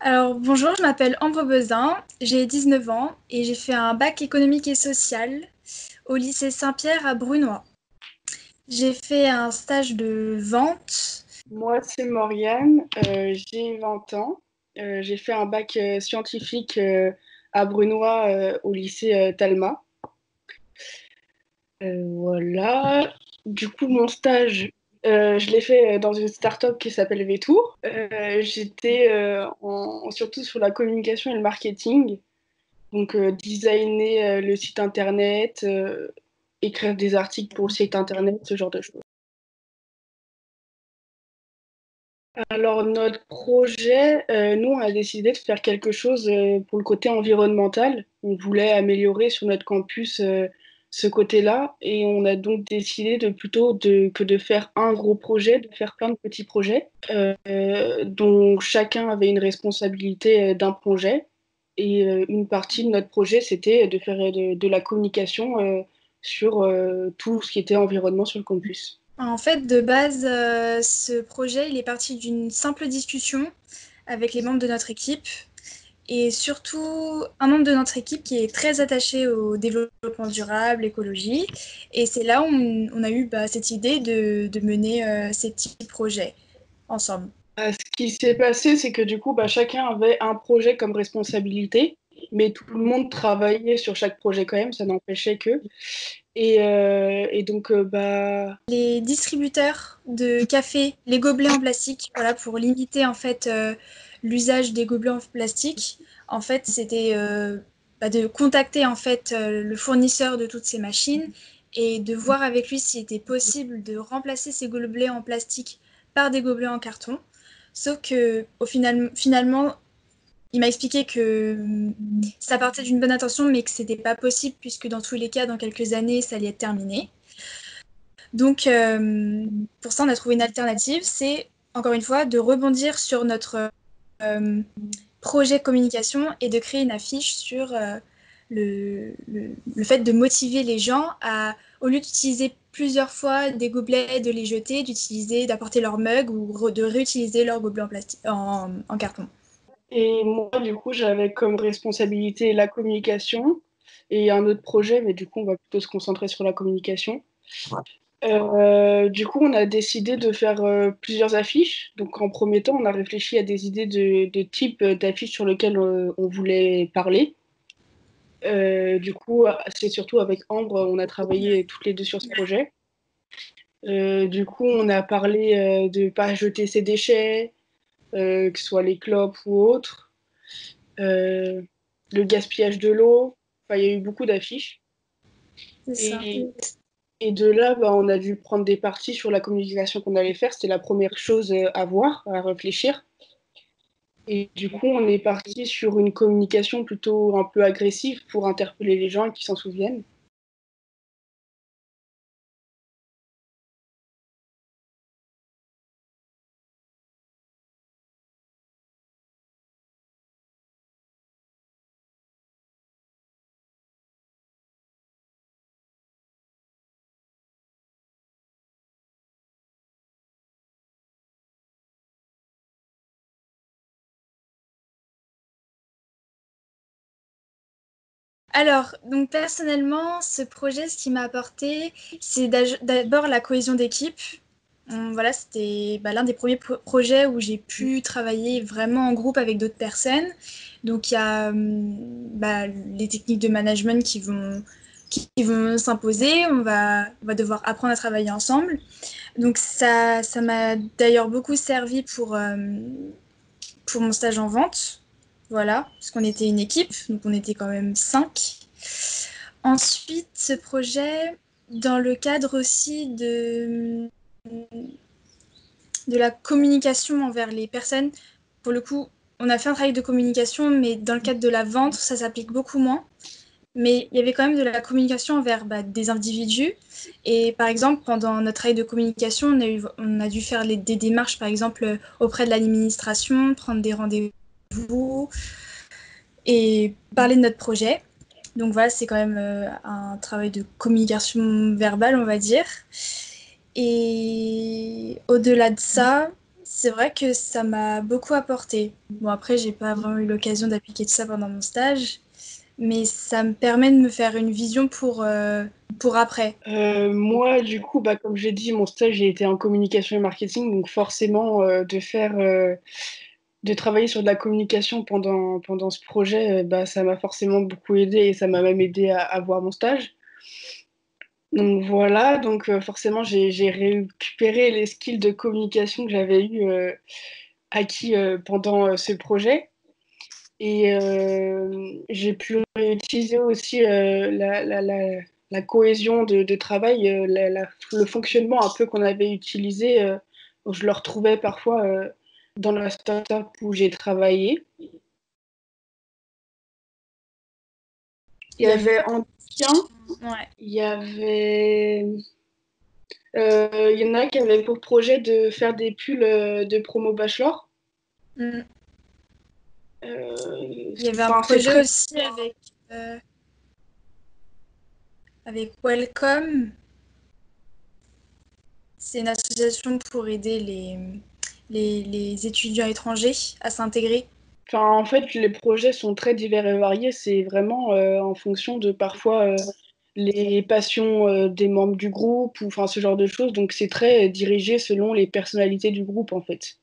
Alors, bonjour, je m'appelle Ambre Bezin, j'ai 19 ans et j'ai fait un bac économique et social au lycée Saint-Pierre à Brunoy. J'ai fait un stage de vente. Moi, c'est Mauriane, j'ai 20 ans. J'ai fait un bac scientifique à Brunoy au lycée Talma. Voilà. Du coup, mon stage, je l'ai fait dans une start-up qui s'appelle Vetour. J'étais surtout sur la communication et le marketing. Donc, designer le site internet, écrire des articles pour le site internet, ce genre de choses. Alors, notre projet, nous, on a décidé de faire quelque chose pour le côté environnemental. On voulait améliorer sur notre campus ce côté-là et on a donc décidé que de faire un gros projet, de faire plein de petits projets dont chacun avait une responsabilité d'un projet. Et une partie de notre projet, c'était de faire de la communication sur tout ce qui était environnement sur le campus. En fait, de base, ce projet, il est parti d'une simple discussion avec les membres de notre équipe et surtout un membre de notre équipe qui est très attaché au développement durable, l'écologie. Et c'est là où on a eu cette idée de mener ces petits projets ensemble. Ce qui s'est passé, c'est que du coup, chacun avait un projet comme responsabilité, mais tout le monde travaillait sur chaque projet quand même, ça n'empêchait que. Et donc, Les distributeurs de café, les gobelets en plastique, voilà, pour limiter en fait l'usage des gobelets en plastique. En fait, c'était de contacter en fait le fournisseur de toutes ces machines et de voir avec lui s'il était possible de remplacer ces gobelets en plastique par des gobelets en carton. Sauf que finalement, il m'a expliqué que ça partait d'une bonne intention, mais que c'était pas possible puisque dans tous les cas, dans quelques années, ça allait être terminé. Donc, pour ça, on a trouvé une alternative, c'est, encore une fois, de rebondir sur notre euh, projet communication et de créer une affiche sur le fait de motiver les gens à, au lieu d'utiliser plusieurs fois des gobelets, de les jeter, d'apporter leur mug ou de réutiliser leur gobelet en, en carton. et moi, du coup, j'avais comme responsabilité la communication et un autre projet, mais du coup, on va plutôt se concentrer sur la communication. Du coup, on a décidé de faire plusieurs affiches. Donc, en premier temps, on a réfléchi à des idées de type d'affiches sur lesquelles on voulait parler. Du coup, c'est surtout avec Ambre, on a travaillé toutes les deux sur ce projet. Du coup, on a parlé de ne pas jeter ses déchets, que ce soit les clopes ou autres, euh, le gaspillage de l'eau. Enfin, il y a eu beaucoup d'affiches. C'est ça. Et, et de là, on a dû prendre des parties sur la communication qu'on allait faire. C'était la première chose à voir, à réfléchir. Et du coup, on est parti sur une communication plutôt un peu agressive pour interpeller les gens et qu'ils s'en souviennent. Alors, donc personnellement, ce projet, ce qui m'a apporté, c'est d'abord la cohésion d'équipe. Voilà, c'était l'un des premiers projets où j'ai pu travailler vraiment en groupe avec d'autres personnes. Donc, il y a les techniques de management qui vont s'imposer. On va devoir apprendre à travailler ensemble. Donc, ça m'a d'ailleurs beaucoup servi pour mon stage en vente. Voilà, parce qu'on était une équipe, donc on était quand même 5. Ensuite, ce projet, dans le cadre aussi de la communication envers les personnes, pour le coup, on a fait un travail de communication, mais dans le cadre de la vente, ça s'applique beaucoup moins. Mais il y avait quand même de la communication envers des individus. Et par exemple, pendant notre travail de communication, on a dû faire des démarches, par exemple, auprès de l'administration, prendre des rendez-vous et parler de notre projet. Donc voilà, c'est quand même un travail de communication verbale, on va dire. Et au-delà de ça, C'est vrai que ça m'a beaucoup apporté. Bon, après, j'ai pas vraiment eu l'occasion d'appliquer tout ça pendant mon stage, mais ça me permet de me faire une vision pour après. Moi, du coup, bah, comme j'ai dit, mon stage, j'ai été en communication et marketing, donc forcément, de travailler sur de la communication pendant ce projet, bah, ça m'a forcément beaucoup aidé et ça m'a même aidé à avoir mon stage. Donc voilà, donc forcément, j'ai récupéré les skills de communication que j'avais eu acquis pendant ce projet. Et j'ai pu utiliser aussi la cohésion de travail, le fonctionnement un peu qu'on avait utilisé, je le retrouvais parfois dans la startup où j'ai travaillé. Il Il y y avait avait Entretien, ouais. il y avait, il y en a qui avaient pour projet de faire des pulls de promo bachelor. Mm. Il y avait un Enfin, c'est projet très. aussi avec Welcome. C'est une association pour aider les étudiants étrangers à s'intégrer. Enfin, en fait, les projets sont très divers et variés. C'est vraiment en fonction de parfois les passions des membres du groupe ou enfin ce genre de choses. Donc, c'est très dirigé selon les personnalités du groupe, en fait.